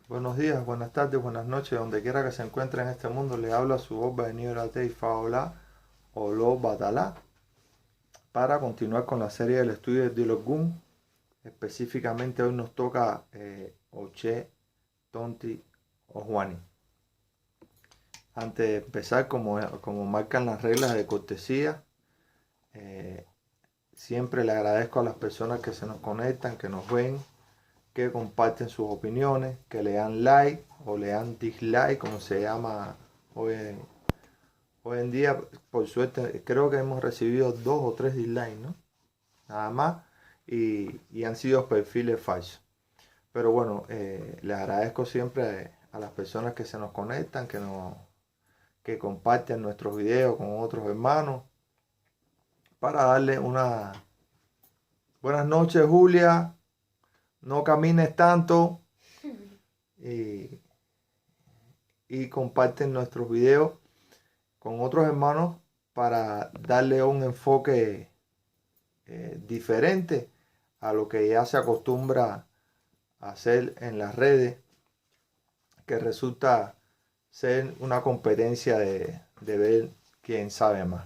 Buenos días, buenas tardes, buenas noches, donde quiera que se encuentre en este mundo, le habla su voz Benirate y Faola o Lo Batalá para continuar con la serie del estudio de Dilogun. Específicamente hoy nos toca Oche, Tonti o Juani. Antes de empezar, como marcan las reglas de cortesía, eh, siempre le agradezco a las personas que se nos conectan, que nos ven, que comparten sus opiniones, que le dan like o le dan dislike, como se llama hoy, hoy en día. Por suerte, creo que hemos recibido 2 o 3 dislikes, ¿no? Nada más, y han sido perfiles falsos. Pero bueno, les agradezco siempre a las personas que se nos conectan, que comparten nuestros videos con otros hermanos, para darle una buenas noches, Julia, no camines tanto, y, y comparten nuestros videos con otros hermanos para darle un enfoque diferente a lo que ya se acostumbra a hacer en las redes, que resulta ser una competencia de ver quién sabe más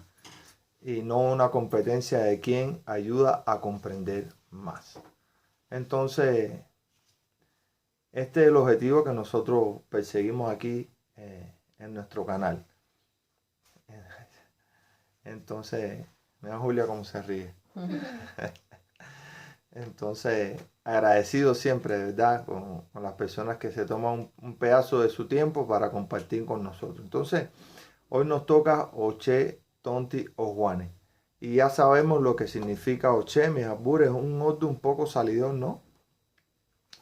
y no una competencia de quién ayuda a comprender más. Entonces, este es el objetivo que nosotros perseguimos aquí en nuestro canal. Entonces, mira Julia cómo se ríe. Entonces, agradecido siempre, de verdad, con las personas que se toman un pedazo de su tiempo para compartir con nosotros. Entonces, hoy nos toca Oche, Tonti o Juanes. Y ya sabemos lo que significa Oche, mis albures, es un orden un poco salidón, ¿no?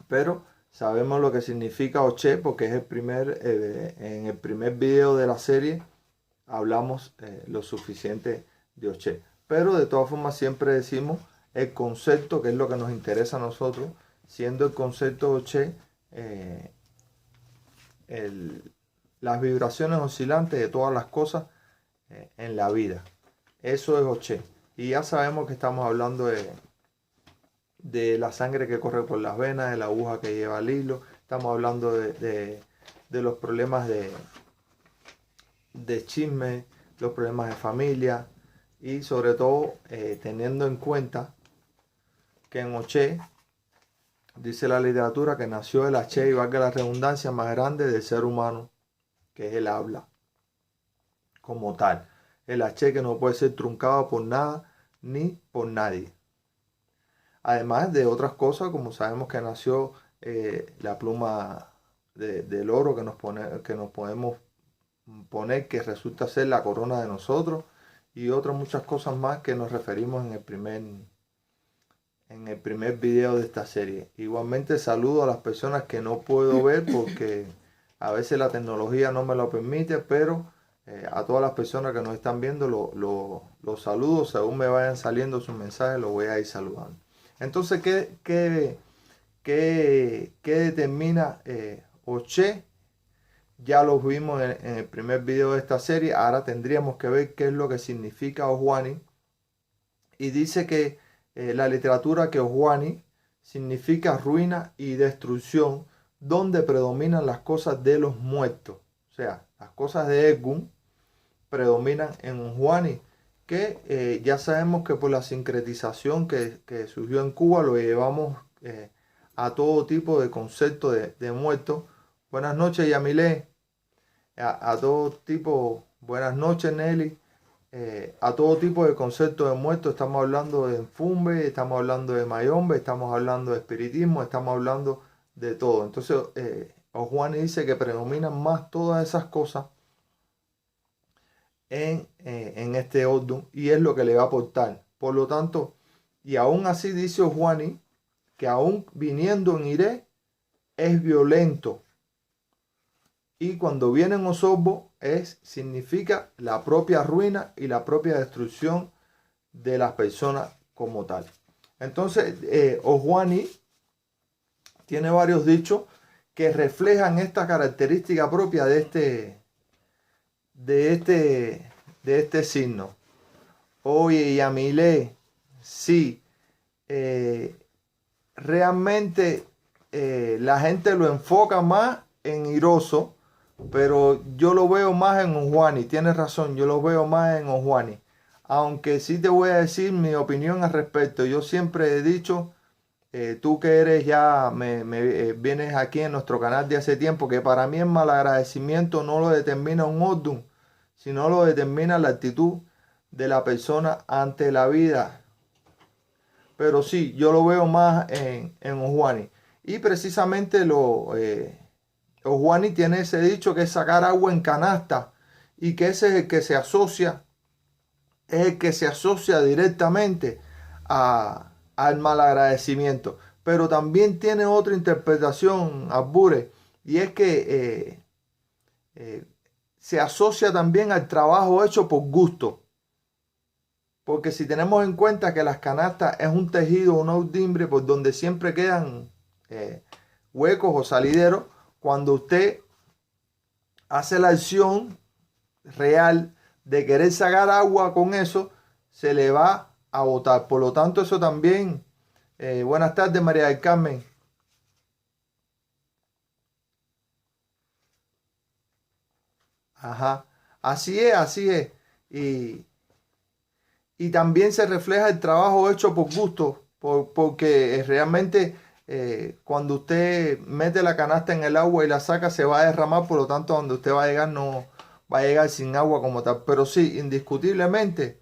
Pero sabemos lo que significa Oche porque es en el primer video de la serie hablamos lo suficiente de Oche. Pero de todas formas siempre decimos el concepto, que es lo que nos interesa a nosotros, siendo el concepto de Oche las vibraciones oscilantes de todas las cosas en la vida. Eso es Oche. Y ya sabemos que estamos hablando de la sangre que corre por las venas, de la aguja que lleva el hilo. Estamos hablando de los problemas de chisme, los problemas de familia y sobre todo teniendo en cuenta que en Oche dice la literatura que nació el H, y valga la redundancia, más grande del ser humano, que es el habla como tal. El H que no puede ser truncado por nada ni por nadie. Además de otras cosas, como sabemos que nació la pluma del oro que nos podemos poner, que resulta ser la corona de nosotros, y otras muchas cosas más que nos referimos en el primer video de esta serie. Igualmente saludo a las personas que no puedo ver porque a veces la tecnología no me lo permite, pero a todas las personas que nos están viendo los saludo. Según me vayan saliendo sus mensajes, los voy a ir saludando. Entonces, ¿qué determina Oche? Ya los vimos en el primer video de esta serie. Ahora tendríamos que ver qué es lo que significa Ojuani. Y dice que la literatura que Ojuani significa ruina y destrucción, donde predominan las cosas de los muertos. O sea, las cosas de Egun predominan en Ojuani, que ya sabemos que por la sincretización que surgió en Cuba lo llevamos a todo tipo de concepto de muertos. Buenas noches, Yamilé. A todo tipo, buenas noches, Nelly. A todo tipo de conceptos de muertos. Estamos hablando de enfumbe, estamos hablando de mayombe, estamos hablando de espiritismo, estamos hablando de todo. Entonces, Ojuani dice que predominan más todas esas cosas en este orden, y es lo que le va a aportar. Por lo tanto, y aún así dice Ojuani que aún viniendo en Iré es violento. Y cuando viene en Osorbo significa la propia ruina y la propia destrucción de las personas como tal. Entonces, Ojuani tiene varios dichos que reflejan esta característica propia de este, de este signo. Oye, Yamile, sí, realmente la gente lo enfoca más en Iroso, pero yo lo veo más en Ojuani. Tienes razón, yo lo veo más en Ojuani. Aunque sí te voy a decir mi opinión al respecto. Yo siempre he dicho, tú que eres ya, vienes aquí en nuestro canal de hace tiempo, que para mí el malagradecimiento no lo determina un Odun, sino lo determina la actitud de la persona ante la vida. Pero sí, yo lo veo más en Ojuani. Y precisamente Ojuani tiene ese dicho que es sacar agua en canasta y que ese es el que se asocia, es el que se asocia directamente al malagradecimiento. Pero también tiene otra interpretación, Albure, y es que se asocia también al trabajo hecho por gusto. Porque si tenemos en cuenta que las canastas es un tejido, un audimbre, por donde siempre quedan huecos o salideros, cuando usted hace la acción real de querer sacar agua con eso, se le va a botar. Por lo tanto, eso también. Buenas tardes, María del Carmen. Ajá. Así es, así es. Y también se refleja el trabajo hecho por gusto, porque realmente cuando usted mete la canasta en el agua y la saca, se va a derramar, por lo tanto, donde usted va a llegar no va a llegar sin agua como tal. Pero sí, indiscutiblemente,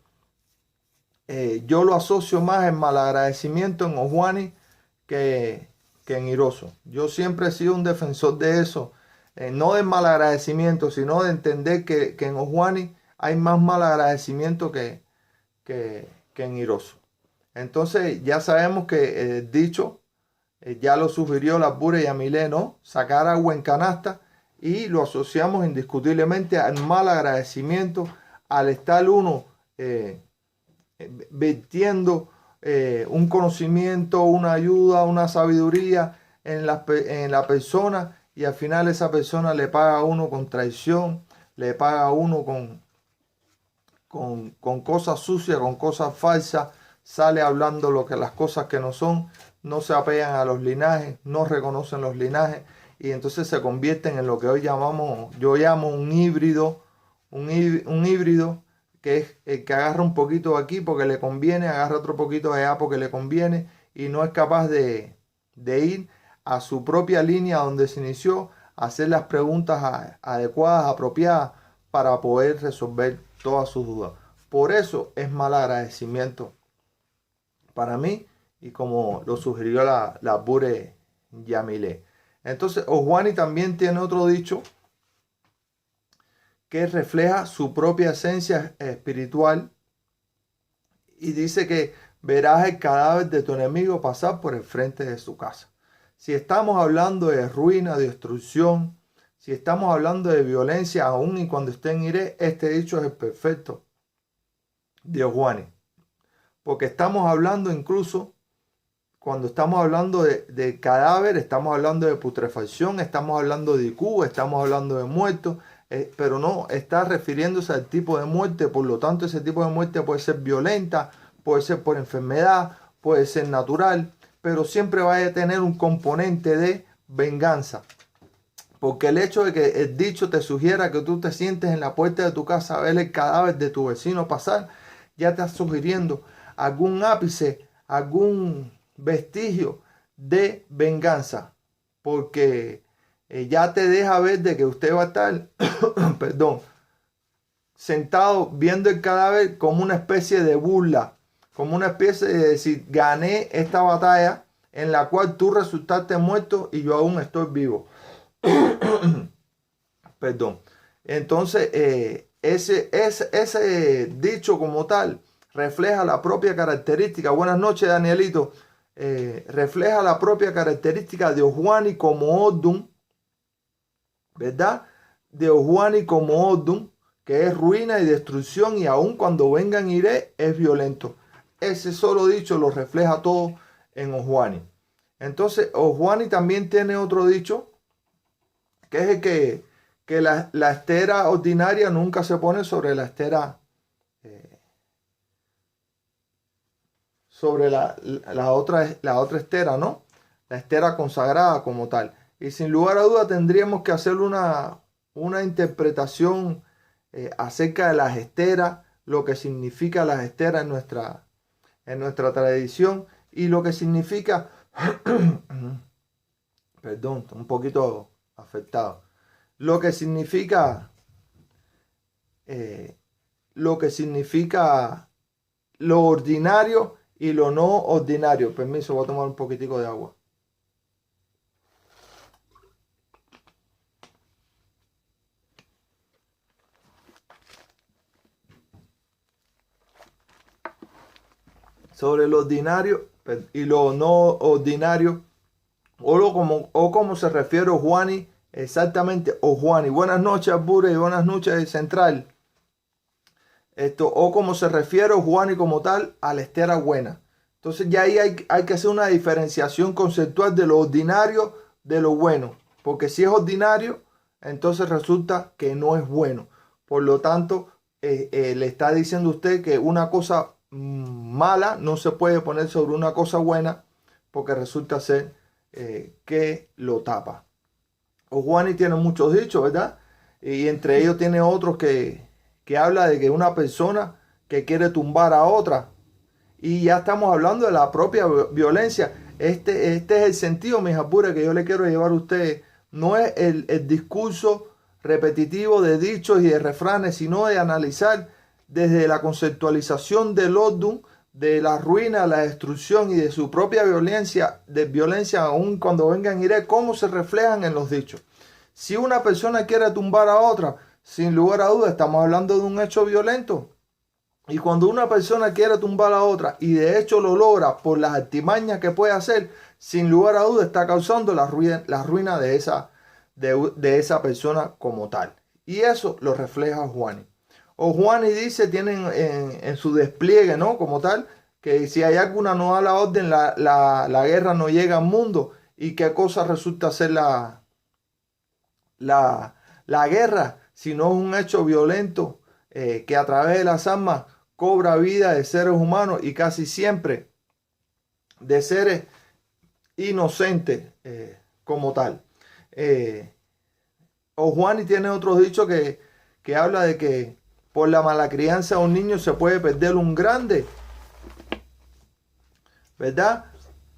yo lo asocio más en malagradecimiento en Ojuani que en Iroso. Yo siempre he sido un defensor de eso, no del malagradecimiento, sino de entender que en Ojuani hay más malagradecimiento que en Iroso. Entonces ya sabemos que el dicho ya lo sugirió la Bure y Amilé, ¿no? Sacar agua en canasta, y lo asociamos indiscutiblemente al mal agradecimiento, al estar uno vertiendo un conocimiento, una ayuda, una sabiduría en la persona, y al final esa persona le paga a uno con traición, le paga a uno con cosas sucias, con cosas falsas, sale hablando las cosas que no son, no se apegan a los linajes, no reconocen los linajes, y entonces se convierten en lo que hoy yo llamo un híbrido, un híbrido que es el que agarra un poquito aquí porque le conviene, agarra otro poquito allá porque le conviene, y no es capaz de ir a su propia línea donde se inició, hacer las preguntas adecuadas, apropiadas, para poder resolver todas sus dudas. Por eso es mal agradecimiento para mí, y como lo sugirió la Bure Yamile. Entonces, Ojuani también tiene otro dicho que refleja su propia esencia espiritual, y dice que verás el cadáver de tu enemigo pasar por el frente de su casa. Si estamos hablando de ruina, de destrucción, si estamos hablando de violencia, aún y cuando esté en Iré, este dicho es el perfecto de Ojuani. Porque estamos hablando incluso, cuando estamos hablando de cadáver, estamos hablando de putrefacción, estamos hablando de IQ, estamos hablando de muertos, pero no está refiriéndose al tipo de muerte. Por lo tanto, ese tipo de muerte puede ser violenta, puede ser por enfermedad, puede ser natural, pero siempre va a tener un componente de venganza. Porque el hecho de que el dicho te sugiera que tú te sientes en la puerta de tu casa a ver el cadáver de tu vecino pasar, ya te está sugiriendo algún ápice, algún vestigio de venganza. Porque ya te deja ver de que usted va a estar, perdón, sentado viendo el cadáver como una especie de burla, como una especie de decir, gané esta batalla en la cual tú resultaste muerto y yo aún estoy vivo. Perdón. Entonces, ese dicho como tal refleja la propia característica. Buenas noches, Danielito. Refleja la propia característica de Ojuani como Odun, ¿verdad? De Ojuani como Odun, que es ruina y destrucción, y aun cuando vengan Iré, es violento. Ese solo dicho lo refleja todo en Ojuani. Entonces, Ojuani también tiene otro dicho, que es el que la estera ordinaria nunca se pone sobre la estera, sobre la otra estera, ¿no? la estera consagrada como tal. Y sin lugar a duda tendríamos que hacer una interpretación acerca de las esteras, lo que significa las esteras en nuestra tradición y lo que significa, perdón, un poquito afectado, lo que significa, lo que significa lo ordinario y lo no ordinario. Permiso, voy a tomar un poquitico de agua. Sobre lo ordinario y lo no ordinario, o como se refiere Juani, exactamente, o Juani. Buenas noches, Bure, y buenas noches, Central. O como se refiere Juani como tal a la estera buena. Entonces ya ahí hay que hacer una diferenciación conceptual de lo ordinario de lo bueno. Porque si es ordinario, entonces resulta que no es bueno. Por lo tanto, le está diciendo usted que una cosa mala no se puede poner sobre una cosa buena porque resulta ser que lo tapa. Juani tiene muchos dichos, ¿verdad? Y entre ellos tiene otros que habla de que una persona que quiere tumbar a otra. Y ya estamos hablando de la propia violencia. Este es el sentido, mis apuras, que yo le quiero llevar a ustedes. No es el discurso repetitivo de dichos y de refranes, sino de analizar desde la conceptualización del Odun, de la ruina, la destrucción y de su propia violencia, aún cuando vengan iré, cómo se reflejan en los dichos. Si una persona quiere tumbar a otra, sin lugar a dudas, estamos hablando de un hecho violento. Y cuando una persona quiere tumbar a otra y de hecho lo logra por las artimañas que puede hacer, sin lugar a dudas está causando la ruina de esa persona como tal. Y eso lo refleja Juani. O Juani dice, tienen en su despliegue, ¿no? Como tal, que si hay alguna no da la orden, la guerra no llega al mundo. ¿Y qué cosa resulta ser la guerra? Si no es un hecho violento que a través de las armas cobra vida de seres humanos y casi siempre de seres inocentes como tal. Juani tiene otro dicho que habla de que por la mala crianza de un niño se puede perder un grande, ¿verdad?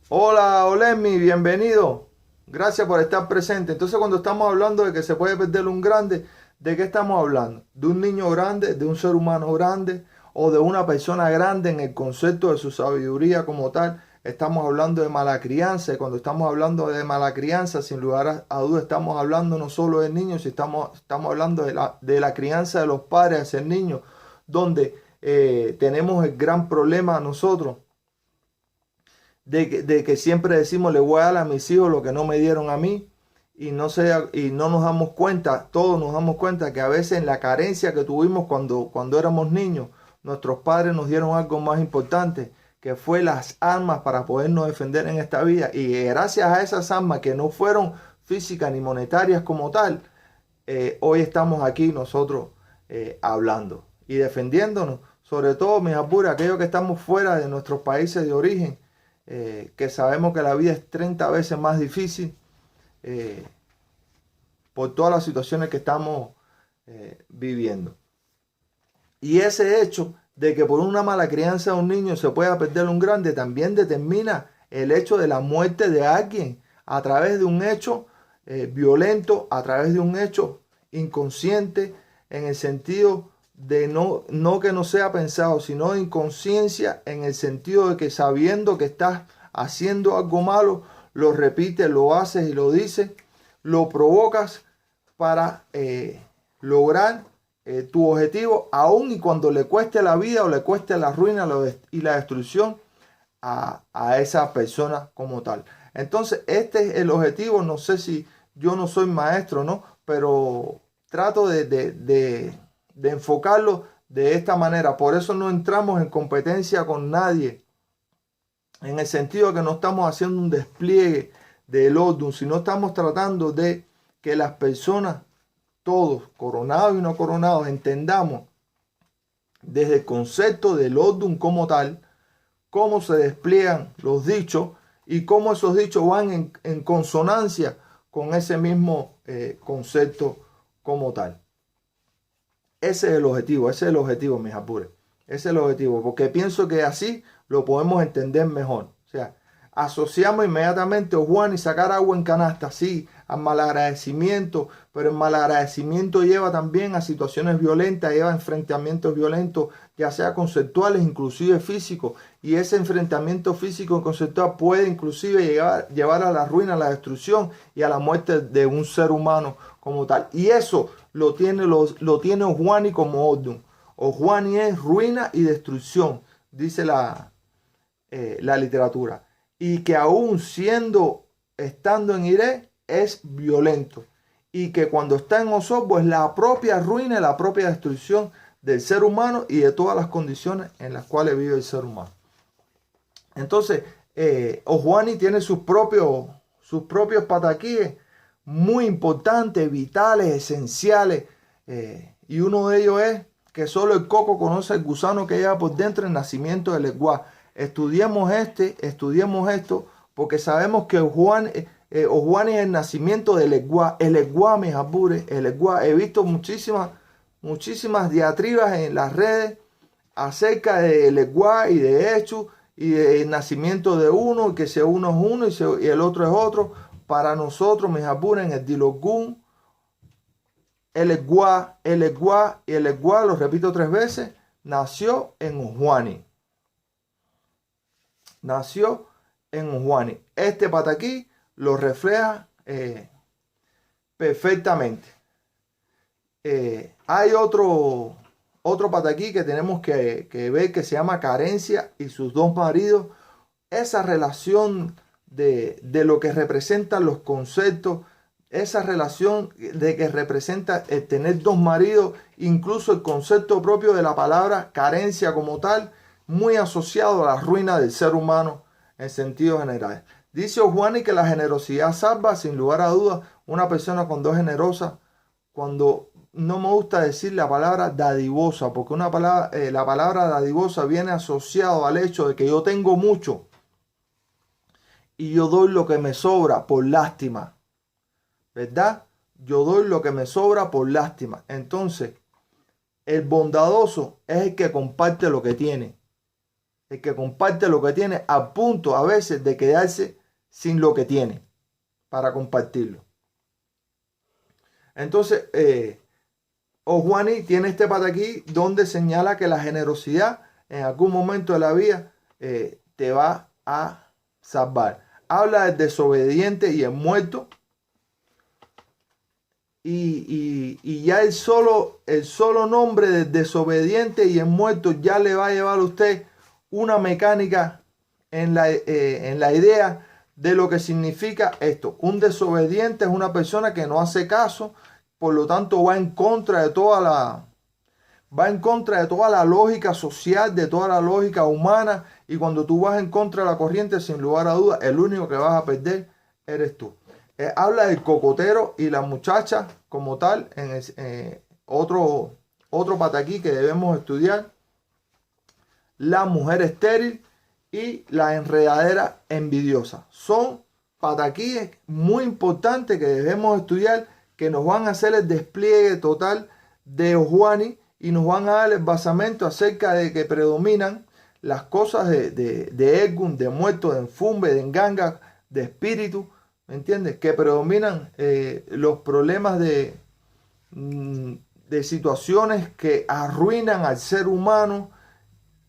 Hola, Olemi, bienvenido. Gracias por estar presente. Entonces, cuando estamos hablando de que se puede perder un grande, ¿de qué estamos hablando? ¿De un niño grande, de un ser humano grande o de una persona grande en el concepto de su sabiduría como tal? Estamos hablando de mala crianza, y cuando estamos hablando de mala crianza, sin lugar a dudas, estamos hablando no solo de niños, sino estamos hablando de la crianza de los padres hacia el niño, donde tenemos el gran problema nosotros de que siempre decimos le voy a dar a mis hijos lo que no me dieron a mí y no nos damos cuenta, todos nos damos cuenta que a veces en la carencia que tuvimos cuando éramos niños, nuestros padres nos dieron algo más importante, que fue las armas para podernos defender en esta vida. Y gracias a esas armas que no fueron físicas ni monetarias como tal, hoy estamos aquí nosotros hablando y defendiéndonos. Sobre todo, mis apuras, aquellos que estamos fuera de nuestros países de origen, que sabemos que la vida es 30 veces más difícil por todas las situaciones que estamos viviendo. Y ese hecho de que por una mala crianza de un niño se pueda perder un grande también determina el hecho de la muerte de alguien a través de un hecho violento, a través de un hecho inconsciente, en el sentido de no que no sea pensado, sino de inconsciencia, en el sentido de que sabiendo que estás haciendo algo malo, lo repites, lo haces y lo dices, lo provocas para lograr tu objetivo, aun y cuando le cueste la vida o le cueste la ruina y la destrucción a esa persona como tal. Entonces, este es el objetivo. No sé si yo no soy maestro, ¿no? Pero trato de enfocarlo de esta manera. Por eso no entramos en competencia con nadie, en el sentido de que no estamos haciendo un despliegue del Odun, sino estamos tratando de que las personas, todos, coronados y no coronados, entendamos desde el concepto del Odun como tal, cómo se despliegan los dichos y cómo esos dichos van en consonancia con ese mismo concepto como tal. Ese es el objetivo, mis apures. Ese es el objetivo, porque pienso que así lo podemos entender mejor. O sea, asociamos inmediatamente a Juan y sacar agua en canasta, sí, al malagradecimiento, pero el malagradecimiento lleva también a situaciones violentas, lleva a enfrentamientos violentos, ya sea conceptuales, inclusive físicos, y ese enfrentamiento físico y conceptual puede inclusive llevar a la ruina, a la destrucción y a la muerte de un ser humano como tal. Y eso lo tiene Ojuani como Odun. Ojuani es ruina y destrucción, dice la literatura. Y que aún estando en Iré, es violento. Y que cuando está en Osorbo es la propia ruina y la propia destrucción del ser humano y de todas las condiciones en las cuales vive el ser humano. Entonces, Ojuani tiene sus propios pataquíes muy importantes, vitales, esenciales. Y uno de ellos es que solo el coco conoce el gusano que lleva por dentro el nacimiento del Eguá. Estudiemos esto, porque sabemos que Ojuani es el nacimiento del Eguá. El Eguá, mis apures, el Eguá. He visto muchísimas diatribas en las redes acerca del Eguá y de Echu y del nacimiento de uno, y que si uno es uno y el otro es otro. Para nosotros, mis apures, en el Dilogún, el Eguá, lo repito 3 veces, nació en Ojuani. Nació en Ojuani. Este pataquí lo refleja perfectamente. Hay otro pataquí que tenemos que ver, que se llama Carencia y sus 2 maridos. Esa relación de lo que representan los conceptos, esa relación de que representa el tener 2 maridos, incluso el concepto propio de la palabra carencia como tal, muy asociado a la ruina del ser humano en sentido general. Dice Ojuani que la generosidad salva, sin lugar a dudas. Una persona cuando es generosa, cuando no me gusta decir la palabra dadivosa, porque la palabra dadivosa viene asociado al hecho de que yo tengo mucho y yo doy lo que me sobra por lástima, ¿verdad? Yo doy lo que me sobra por lástima. Entonces, el bondadoso es el que comparte lo que tiene. El que comparte lo que tiene a punto a veces de quedarse sin lo que tiene para compartirlo. Entonces, Ojuani tiene este pataquí donde señala que la generosidad en algún momento de la vida te va a salvar. Habla del desobediente y el muerto. Y ya el solo nombre del desobediente y el muerto ya le va a llevar a usted una mecánica en la idea de lo que significa esto. Un desobediente es una persona que no hace caso, por lo tanto va en contra de toda la lógica social, de toda la lógica humana, y cuando tú vas en contra de la corriente, sin lugar a dudas, el único que vas a perder eres tú. Habla del cocotero y la muchacha como tal, en otro pataquí que debemos estudiar. La mujer estéril y la enredadera envidiosa. Son pataquíes muy importantes que debemos estudiar, que nos van a hacer el despliegue total de Ojuani y nos van a dar el basamento acerca de que predominan las cosas de Egun, de muerto, de enfumbe, de enganga, de espíritu, ¿me entiendes? Que predominan los problemas de situaciones que arruinan al ser humano,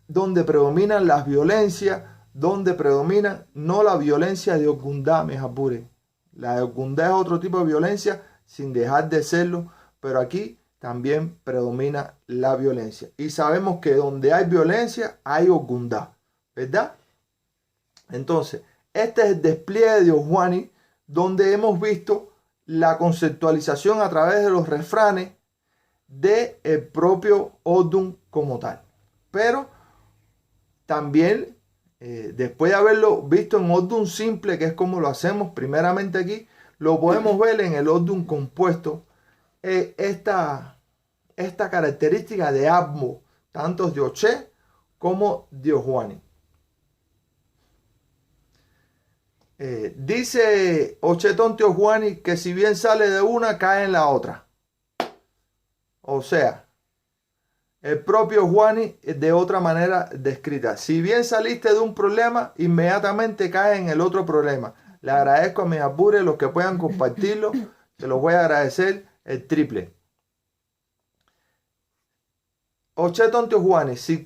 donde predominan las violencias, donde predominan no la violencia de Ogundá, mis apures. La de Ogundá es otro tipo de violencia, sin dejar de serlo, pero aquí también predomina la violencia. Y sabemos que donde hay violencia, hay Ogundá, ¿verdad? Entonces, este es el despliegue de Ojuani, donde hemos visto la conceptualización a través de los refranes del propio Odun como tal. Pero también, después de haberlo visto en Odun simple, que es como lo hacemos primeramente aquí, lo podemos ver en el Odun compuesto, esta característica de Abmo, tanto de Oché como de Ojuani. Dice Ochetón Tío Juani que si bien sale de una, cae en la otra. O sea, el propio Juani de otra manera descrita. Si bien saliste de un problema, inmediatamente cae en el otro problema. Le agradezco a mis apures, los que puedan compartirlo, se los voy a agradecer el triple. Ochetón Tío Juani, si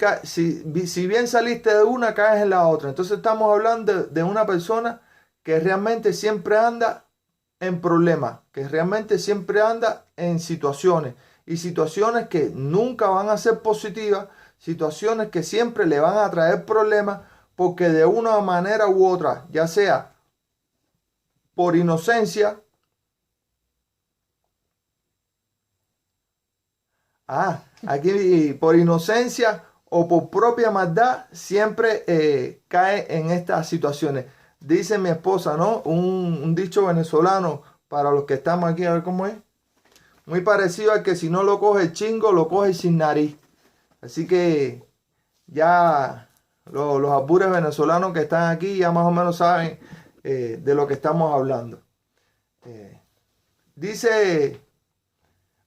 bien saliste de una, caes en la otra. Entonces estamos hablando de una persona que realmente siempre anda en problemas, que realmente siempre anda en situaciones, y situaciones que nunca van a ser positivas, situaciones que siempre le van a traer problemas, porque de una manera u otra, ya sea por inocencia, aquí por inocencia o por propia maldad, siempre cae en estas situaciones. Dice mi esposa, ¿no? Un dicho venezolano para los que estamos aquí, a ver cómo es. Muy parecido al que si no lo coge el chingo, lo coge sin nariz. Así que ya los apures venezolanos que están aquí ya más o menos saben de lo que estamos hablando. Dice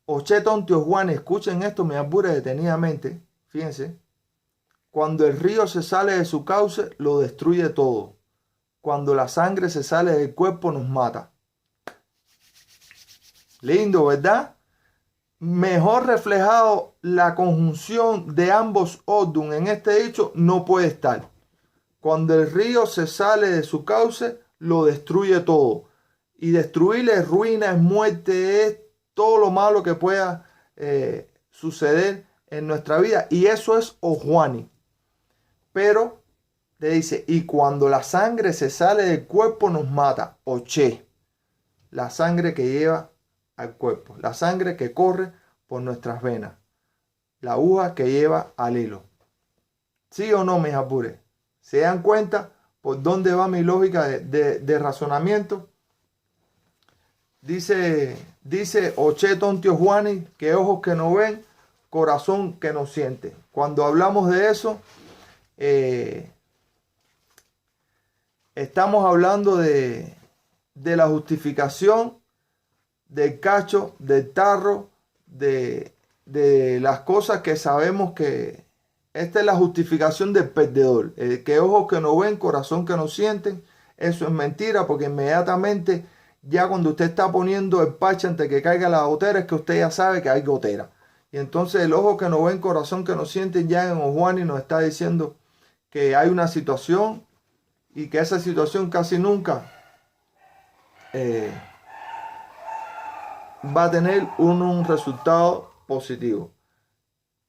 Ochetón Tío Juan, escuchen esto, mis apures detenidamente. Fíjense. Cuando el río se sale de su cauce, lo destruye todo. Cuando la sangre se sale del cuerpo, nos mata. Lindo, ¿verdad? Mejor reflejado la conjunción de ambos odun en este dicho no puede estar. Cuando el río se sale de su cauce, lo destruye todo. Y destruirle es ruina, es muerte, es todo lo malo que pueda suceder en nuestra vida. Y eso es Ojuani. Pero le dice, y cuando la sangre se sale del cuerpo nos mata. Oche. La sangre que lleva al cuerpo. La sangre que corre por nuestras venas. La aguja que lleva al hilo. ¿Sí o no, mis apures? ¿Se dan cuenta por dónde va mi lógica de razonamiento? Dice Ochetón Tío Juani que ojos que no ven, corazón que no siente. Cuando hablamos de eso, estamos hablando de la justificación del cacho, del tarro, de las cosas que sabemos que esta es la justificación del perdedor. Que ojos que no ven, corazón que no sienten, eso es mentira, porque inmediatamente ya cuando usted está poniendo el parche antes que caiga la gotera, es que usted ya sabe que hay gotera. Y entonces el ojo que no ven, corazón que no sienten, ya en Ojuani nos está diciendo que hay una situación y que esa situación casi nunca va a tener un resultado positivo.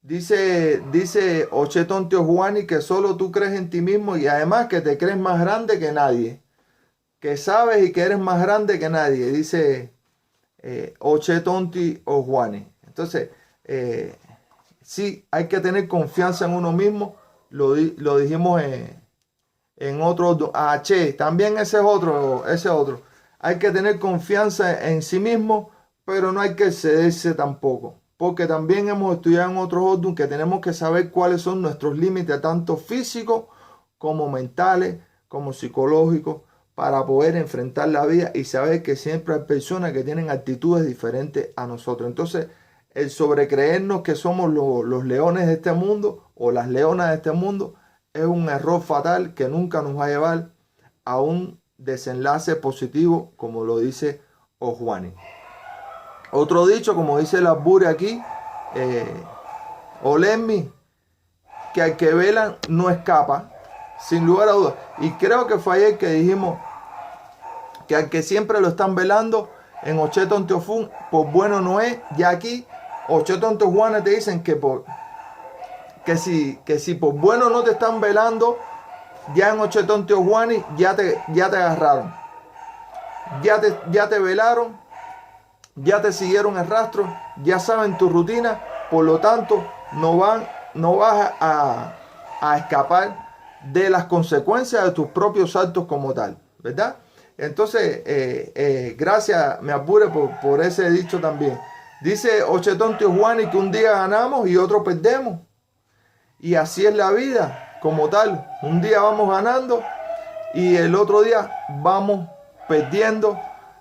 Dice Ochetón Tío Juani que solo tú crees en ti mismo y además que te crees más grande que nadie. Que sabes y que eres más grande que nadie. Dice Ochetón Tío Juani. Entonces, sí, hay que tener confianza en uno mismo. Lo dijimos en otro. También ese otro. Hay que tener confianza en sí mismo, pero no hay que cederse tampoco. Porque también hemos estudiado en otros odun que tenemos que saber cuáles son nuestros límites, tanto físicos como mentales, como psicológicos, para poder enfrentar la vida y saber que siempre hay personas que tienen actitudes diferentes a nosotros. Entonces, el sobrecreernos que somos los leones de este mundo o las leonas de este mundo es un error fatal que nunca nos va a llevar a un desenlace positivo, como lo dice Ojuani. Otro dicho, como dice la Bure aquí, Olemmi, que al que velan no escapa, sin lugar a dudas. Y creo que fue ayer que dijimos que al que siempre lo están velando, en Ochetón Tío Fun, por bueno no es. Ya aquí, Ochetón Tío Juanes te dicen que si por bueno no te están velando, ya en Ochetón Tío Juani ya te agarraron. Ya te velaron, ya te siguieron el rastro, ya saben tu rutina, por lo tanto no vas a escapar de las consecuencias de tus propios actos como tal, ¿verdad? Entonces, gracias, me apure por ese dicho también. Dice Ochetón Tío Juani que un día ganamos y otro perdemos. Y así es la vida como tal. Un día vamos ganando y el otro día vamos perdiendo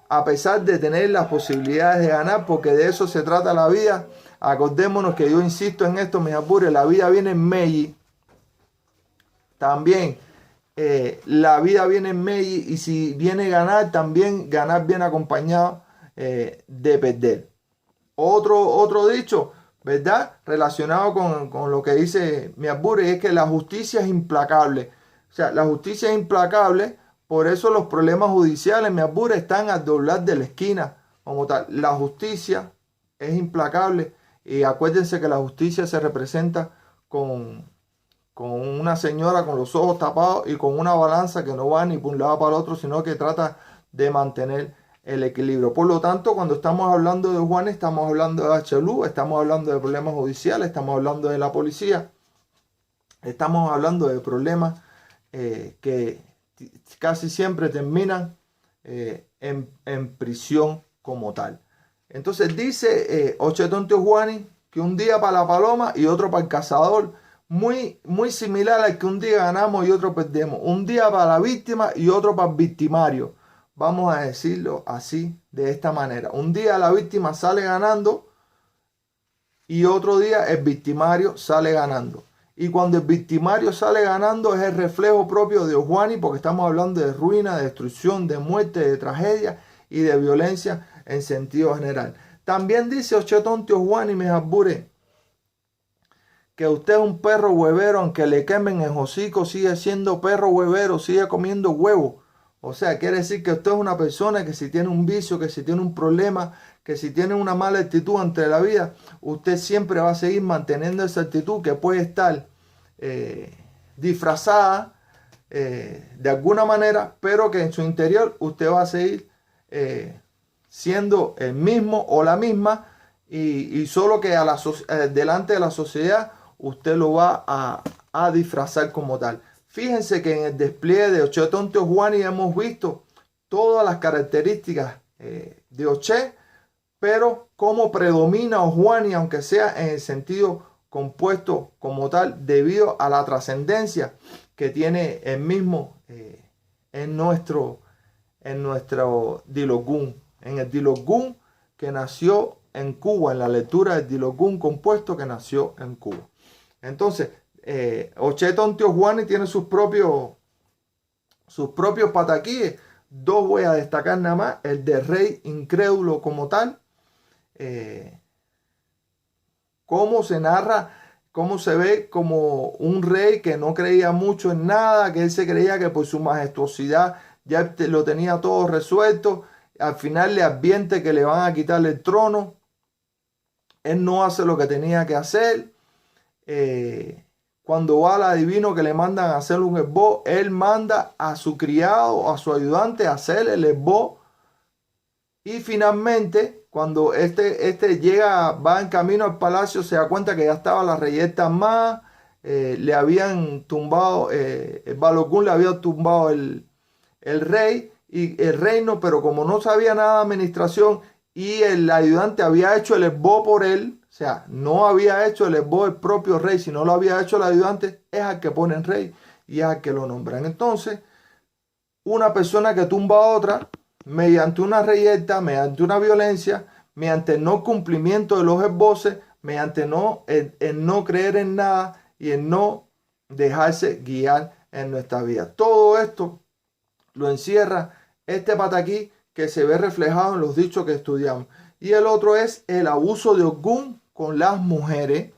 a pesar de tener las posibilidades de ganar, porque de eso se trata la vida. Acordémonos que yo insisto en esto, mis apures, la vida viene en Meiji. También la vida viene en Meiji, y si viene ganar, también ganar bien acompañado de perder. Otro dicho, ¿verdad? Relacionado con lo que dice mi apure, es que la justicia es implacable. O sea, la justicia es implacable, por eso los problemas judiciales, mi apure, están al doblar de la esquina. Como tal, la justicia es implacable, y acuérdense que la justicia se representa con una señora con los ojos tapados y con una balanza que no va ni por un lado para el otro, sino que trata de mantener el equilibrio. Por lo tanto, cuando estamos hablando de Juan, estamos hablando de Achelú, estamos hablando de problemas judiciales, estamos hablando de la policía, estamos hablando de problemas que casi siempre terminan en prisión como tal. Entonces dice Ochetón Teojuani que un día para la paloma y otro para el cazador, muy similar al que un día ganamos y otro perdemos. Un día para la víctima y otro para el victimario. Vamos a decirlo así, de esta manera. Un día la víctima sale ganando y otro día el victimario sale ganando. Y cuando el victimario sale ganando es el reflejo propio de Ojuani, porque estamos hablando de ruina, de destrucción, de muerte, de tragedia y de violencia en sentido general. También dice Ochetón Teojuani, me jabure, que usted es un perro huevero, aunque le quemen el hocico, sigue siendo perro huevero, sigue comiendo huevo. O sea, quiere decir que usted es una persona que si tiene un vicio, que si tiene un problema, que si tiene una mala actitud ante la vida, usted siempre va a seguir manteniendo esa actitud que puede estar disfrazada de alguna manera, pero que en su interior usted va a seguir siendo el mismo o la misma, y solo que delante de la sociedad usted lo va a disfrazar como tal. Fíjense que en el despliegue de Ochetón Teojuani hemos visto todas las características de Oche, pero cómo predomina Ojuani, aunque sea en el sentido compuesto como tal, debido a la trascendencia que tiene el mismo en nuestro Dilogún, en el Dilogún que nació en Cuba, en la lectura del Dilogún compuesto que nació en Cuba. Entonces, Ochetón Teojuani tiene sus propios pataquíes. Dos voy a destacar nada más: el de rey incrédulo como tal, cómo se narra, cómo se ve como un rey que no creía mucho en nada, que él se creía que por su majestuosidad ya lo tenía todo resuelto. Al final le advierte que le van a quitarle el trono. Él no hace lo que tenía que hacer. Cuando va al adivino que le mandan a hacer un esbo, él manda a su criado, a su ayudante a hacer el esbo. Y finalmente, cuando este va en camino al palacio, se da cuenta que ya estaba la reyerta más, le habían tumbado, el Balogún le había tumbado el rey y el reino, pero como no sabía nada de administración y el ayudante había hecho el esbo por él, o sea, no había hecho el esbo el propio rey, sino lo había hecho el ayudante, es al que ponen rey y es al que lo nombran. Entonces, una persona que tumba a otra mediante una reyerta, mediante una violencia, mediante el no cumplimiento de los esboces, mediante el no creer en nada y el no dejarse guiar en nuestra vida. Todo esto lo encierra este pataquí que se ve reflejado en los dichos que estudiamos. Y el otro es el abuso de Ogún con las mujeres.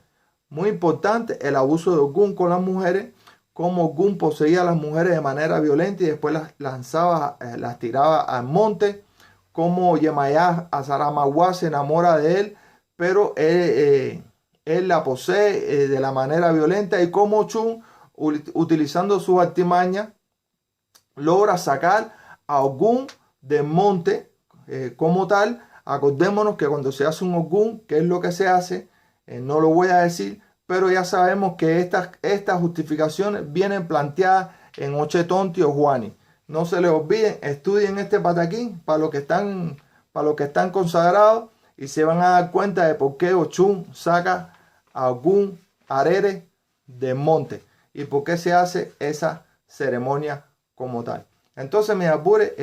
Muy importante, el abuso de Ogún con las mujeres. Cómo Ogún poseía a las mujeres de manera violenta y después las lanzaba, las tiraba al monte. Cómo Yemayá Azaramaguá se enamora de él, pero él la posee de la manera violenta. Y cómo Chun, utilizando sus artimañas, logra sacar a Ogún del monte como tal. Acordémonos que cuando se hace un Ogún, ¿qué es lo que se hace? No lo voy a decir, pero ya sabemos que estas justificaciones vienen planteadas en Ochetón Teojuani. No se les olviden, estudien este pataquín para los que están consagrados y se van a dar cuenta de por qué Ochún saca a Ogún Arere del monte y por qué se hace esa ceremonia como tal. Entonces, mis albures,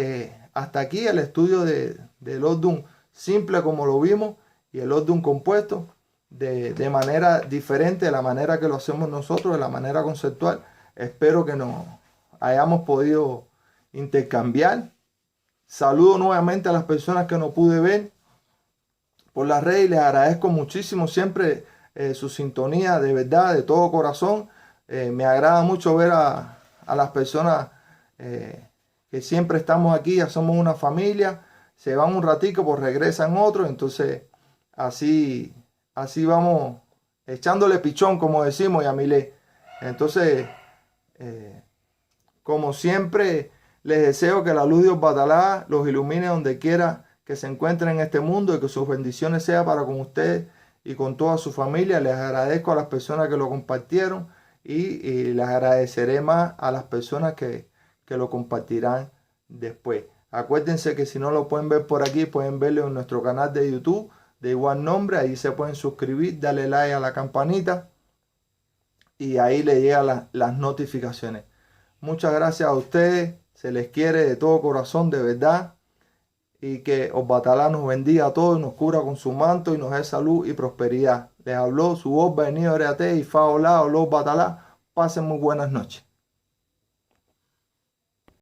hasta aquí el estudio del Odun simple como lo vimos y el Odun compuesto de manera diferente, de la manera que lo hacemos nosotros, de la manera conceptual. Espero que nos hayamos podido intercambiar. Saludo nuevamente a las personas que no pude ver por las redes y les agradezco muchísimo siempre su sintonía, de verdad, de todo corazón. Me agrada mucho ver a las personas que siempre estamos aquí, ya somos una familia, se van un ratico, pues regresan otros, entonces así vamos echándole pichón, como decimos, Yamile. Entonces, como siempre, les deseo que la luz de Dios Batalá los ilumine donde quiera que se encuentren en este mundo y que sus bendiciones sean para con ustedes y con toda su familia. Les agradezco a las personas que lo compartieron y les agradeceré más a las personas que lo compartirán después. Acuérdense que si no lo pueden ver por aquí, pueden verlo en nuestro canal de YouTube de igual nombre. Ahí se pueden suscribir, darle like a la campanita y ahí le llegan las notificaciones. Muchas gracias a ustedes, se les quiere de todo corazón, de verdad, y que Batalá nos bendiga a todos, nos cura con su manto y nos dé salud y prosperidad. Les habló su voz venido y Faolá, Batalá. Pasen muy buenas noches.